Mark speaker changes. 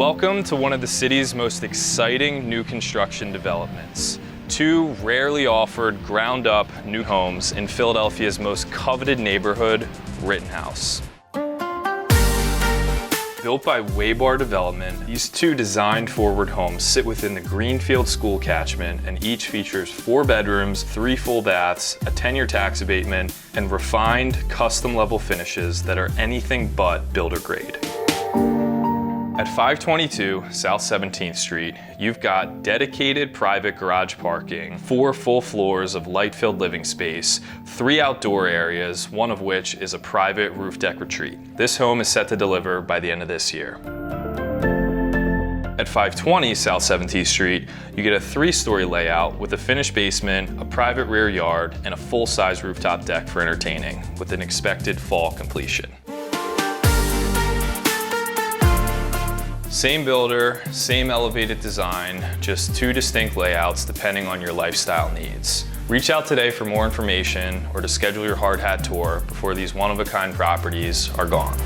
Speaker 1: Welcome to one of the city's most exciting new construction developments. Two rarely offered ground-up new homes in Philadelphia's most coveted neighborhood, Rittenhouse. Built by Waybar Development, these two design-forward homes sit within the Greenfield School Catchment and each features 4 bedrooms, 3 full baths, a 10-year tax abatement, and refined, custom-level finishes that are anything but builder-grade. At 522 South 17th Street, you've got dedicated private garage parking, 4 full floors of light-filled living space, 3 outdoor areas, one of which is a private roof deck retreat. This home is set to deliver by the end of this year. At 520 South 17th Street, you get a 3-story layout with a finished basement, a private rear yard, and a full-size rooftop deck for entertaining, with an expected fall completion. Same builder, same elevated design, just 2 distinct layouts depending on your lifestyle needs. Reach out today for more information or to schedule your hard hat tour before these one-of-a-kind properties are gone.